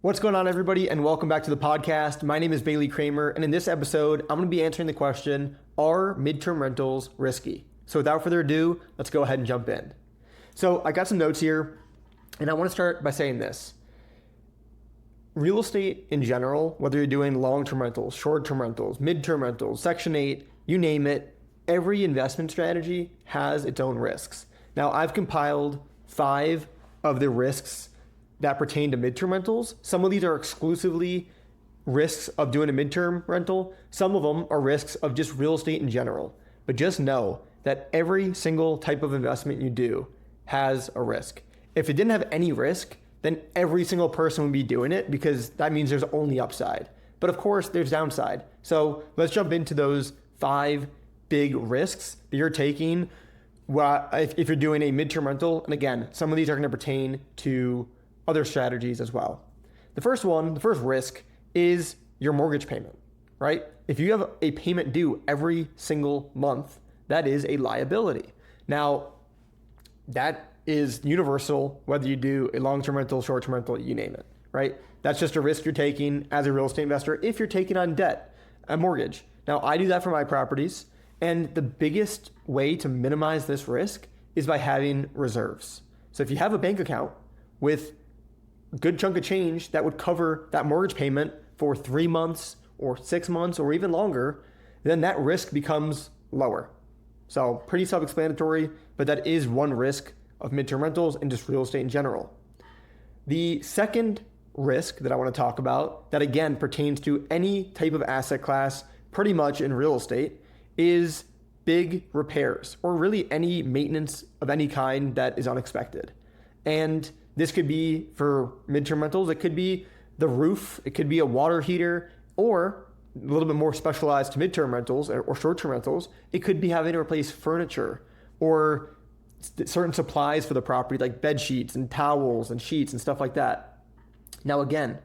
What's going on, everybody, and welcome back to the podcast. My name is Kramer, and in this episode, I'm going to be answering the question, are midterm rentals risky? So without further ado, let's go ahead and jump in. So I got some notes here, and I want to start by saying this. Real estate in general, whether you're doing long-term rentals, short-term rentals, midterm rentals, Section 8, you name it, every investment strategy has its own risks. Now, I've compiled 5 of the risks that pertain to midterm rentals. Some of these are exclusively risks of doing a midterm rental. Some of them are risks of just real estate in general. But just know that every single type of investment you do has a risk. If it didn't have any risk, then every single person would be doing it because that means there's only upside. But of course, there's downside. So let's jump into those 5 big risks that you're taking if you're doing a midterm rental. And again, some of these are going to pertain to other strategies as well. The first risk is your mortgage payment, right? If you have a payment due every single month, that is a liability. Now, that is universal, whether you do a long-term rental, short-term rental, you name it, right? That's just a risk you're taking as a real estate investor if you're taking on debt, a mortgage. Now, I do that for my properties, and the biggest way to minimize this risk is by having reserves. So if you have a bank account with good chunk of change that would cover that mortgage payment for 3 months or 6 months or even longer, then that risk becomes lower. So pretty self-explanatory, but that is one risk of midterm rentals and just real estate in general. The second risk that I want to talk about that again pertains to any type of asset class pretty much in real estate is big repairs or really any maintenance of any kind that is unexpected. And this could be for midterm rentals. It could be the roof. It could be a water heater, or a little bit more specialized to midterm rentals or short-term rentals. It could be having to replace furniture or certain supplies for the property, like bed sheets and towels and sheets and stuff like that. Now, again,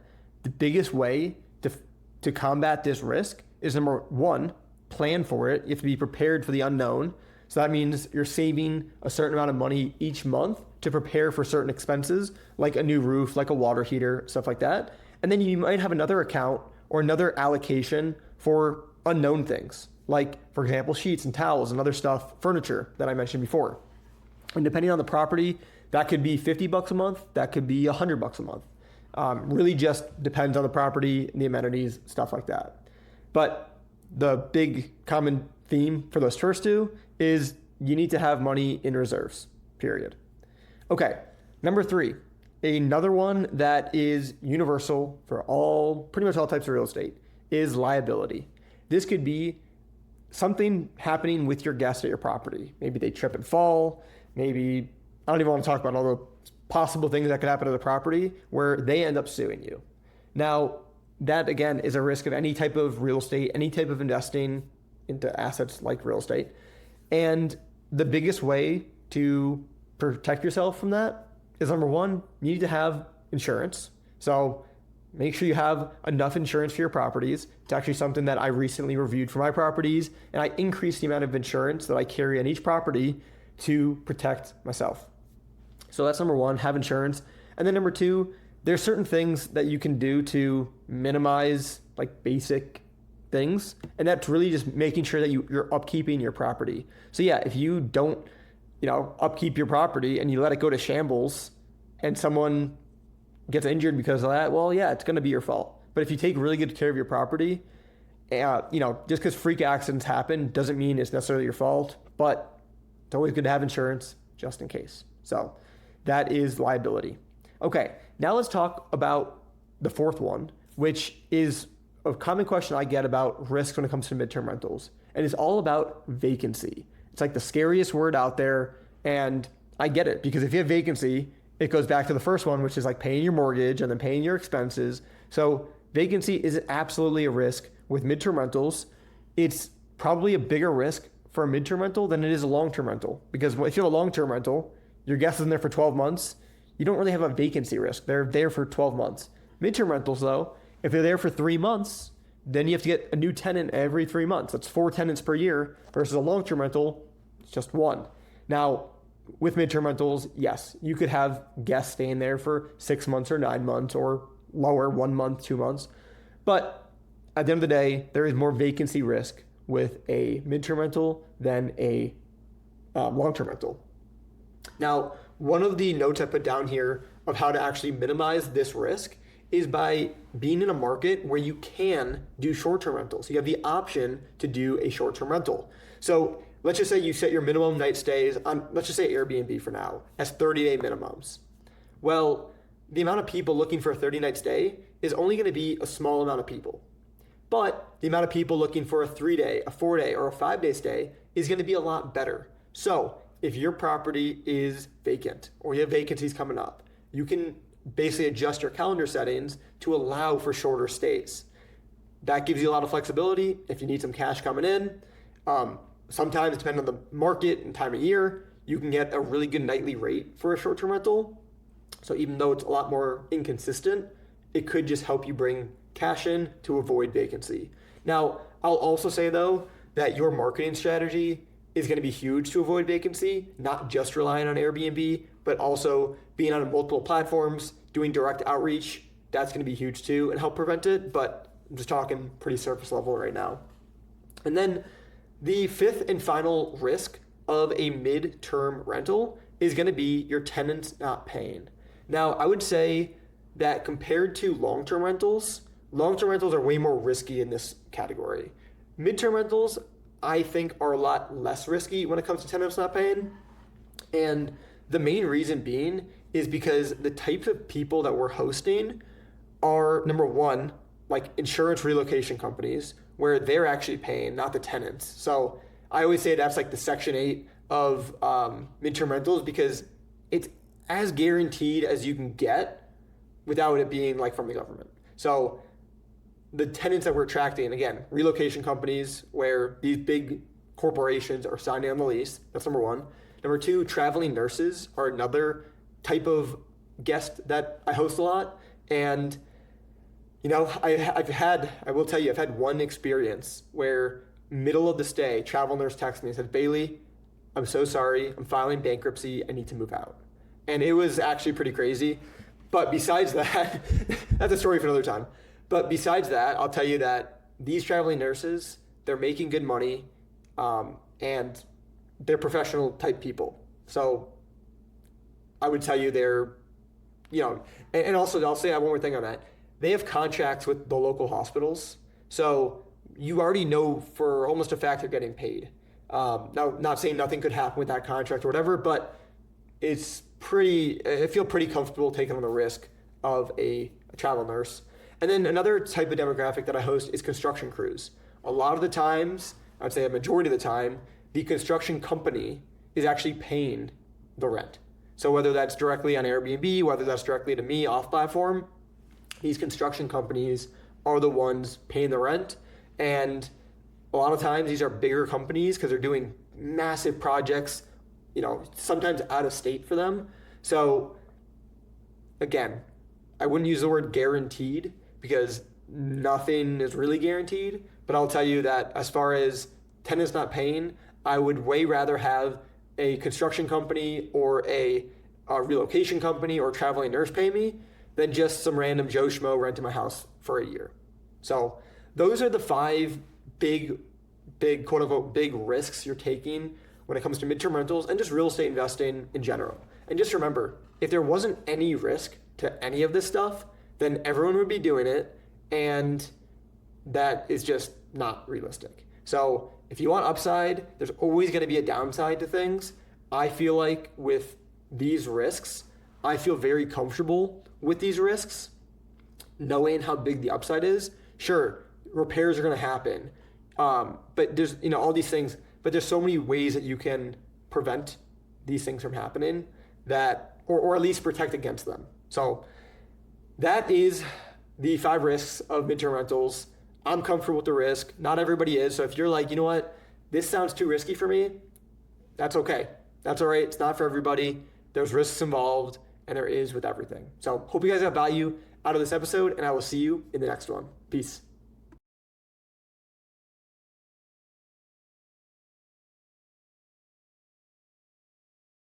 the biggest way to combat this risk is number 1, plan for it. You have to be prepared for the unknown. So that means you're saving a certain amount of money each month to prepare for certain expenses, like a new roof, like a water heater, stuff like that. And then you might have another account or another allocation for unknown things, like, for example, sheets and towels and other stuff, furniture that I mentioned before. And depending on the property, that could be $50 a month, that could be $100 a month. Really just depends on the property, the amenities, stuff like that. But the big common theme for those first 2 is you need to have money in reserves, period. Okay, number 3, another one that is universal for pretty much all types of real estate is liability. This could be something happening with your guest at your property. Maybe they trip and fall. Maybe, I don't even want to talk about all the possible things that could happen to the property where they end up suing you. Now, that again is a risk of any type of real estate, any type of investing into assets like real estate. And the biggest way to protect yourself from that is number 1, you need to have insurance. So make sure you have enough insurance for your properties. It's actually something that I recently reviewed for my properties, and I increased the amount of insurance that I carry on each property to protect myself. So that's number 1, have insurance. And then number 2, there's certain things that you can do to minimize like basic things, and that's really just making sure that you're upkeeping your property. So yeah, if you don't, upkeep your property and you let it go to shambles and someone gets injured because of that, well, yeah, it's going to be your fault. But if you take really good care of your property, just because freak accidents happen doesn't mean it's necessarily your fault, but it's always good to have insurance just in case. So that is liability. Okay, now let's talk about the 4th one, which is a common question I get about risk when it comes to midterm rentals. And it's all about vacancy. It's like the scariest word out there. And I get it, because if you have vacancy, it goes back to the first one, which is like paying your mortgage and then paying your expenses. So vacancy is absolutely a risk with midterm rentals. It's probably a bigger risk for a midterm rental than it is a long-term rental. Because if you have a long-term rental, your guest is in there for 12 months, you don't really have a vacancy risk. They're there for 12 months. Midterm rentals, though, if they're there for 3 months, then you have to get a new tenant every 3 months. That's 4 tenants per year versus a long-term rental, it's just 1. Now, with midterm rentals, yes, you could have guests staying there for 6 months or 9 months or lower, 1 month, 2 months. But at the end of the day, there is more vacancy risk with a midterm rental than a long-term rental. Now, one of the notes I put down here of how to actually minimize this risk is by being in a market where you can do short-term rentals. You have the option to do a short-term rental. So let's just say you set your minimum night stays on, let's just say Airbnb for now, as 30-day minimums. Well, the amount of people looking for a 30-night stay is only going to be a small amount of people. But the amount of people looking for a 3-day, a 4-day, or a 5-day stay is going to be a lot better. So if your property is vacant or you have vacancies coming up, you can basically adjust your calendar settings to allow for shorter stays. That gives you a lot of flexibility if you need some cash coming in. Sometimes, depending on the market and time of year, you can get a really good nightly rate for a short-term rental. So even though it's a lot more inconsistent, it could just help you bring cash in to avoid vacancy. Now, I'll also say though that your marketing strategy is going to be huge to avoid vacancy, not just relying on Airbnb, but also being on multiple platforms, doing direct outreach. That's going to be huge too and help prevent it, but I'm just talking pretty surface level right now. And then the fifth and final risk of a mid-term rental is going to be your tenants not paying. Now, I would say that compared to long-term rentals are way more risky in this category. Mid-term rentals, I think, are a lot less risky when it comes to tenants not paying. And the main reason being is because the types of people that we're hosting are, number one, like insurance relocation companies, where they're actually paying, not the tenants. So I always say that's like the Section 8 of midterm rentals, because it's as guaranteed as you can get without it being like from the government. So the tenants that we're attracting, again, relocation companies where these big corporations are signing on the lease. That's number one. Number two, traveling nurses are another type of guest that I host a lot. And, you know, I will tell you, I've had one experience where middle of the stay, travel nurse texted me and said, "Bailey, I'm so sorry. I'm filing bankruptcy. I need to move out." And it was actually pretty crazy. But besides that, that's a story for another time. But besides that, I'll tell you that these traveling nurses, they're making good money, and they're professional type people. So I would tell you they're, you know, and also I'll say one more thing on that. They have contracts with the local hospitals. So you already know for almost a fact they're getting paid. Now, not saying nothing could happen with that contract or whatever, but I feel pretty comfortable taking on the risk of a travel nurse. And then another type of demographic that I host is construction crews. A lot of the times, I'd say a majority of the time, the construction company is actually paying the rent. So whether that's directly on Airbnb, whether that's directly to me off platform, these construction companies are the ones paying the rent. And a lot of times these are bigger companies because they're doing massive projects, you know, sometimes out of state for them. So again, I wouldn't use the word guaranteed because nothing is really guaranteed, but I'll tell you that as far as tenants not paying, I would way rather have a construction company or a relocation company or a traveling nurse pay me than just some random Joe Schmo renting my house for a year. So those are the 5 big quote unquote big risks you're taking when it comes to midterm rentals and just real estate investing in general. And just remember, if there wasn't any risk to any of this stuff, then everyone would be doing it, and that is just not realistic. So if you want upside, there's always going to be a downside to things. I feel like with these risks, I feel very comfortable with these risks, knowing how big the upside is. Sure, repairs are going to happen, but there's, you know, all these things, but there's so many ways that you can prevent these things from happening that, or at least protect against them. So that is the 5 risks of midterm rentals. I'm comfortable with the risk. Not everybody is. So if you're like, you know what, this sounds too risky for me, that's okay. That's all right. It's not for everybody. There's risks involved, and there is with everything. So hope you guys got value out of this episode, and I will see you in the next one. Peace.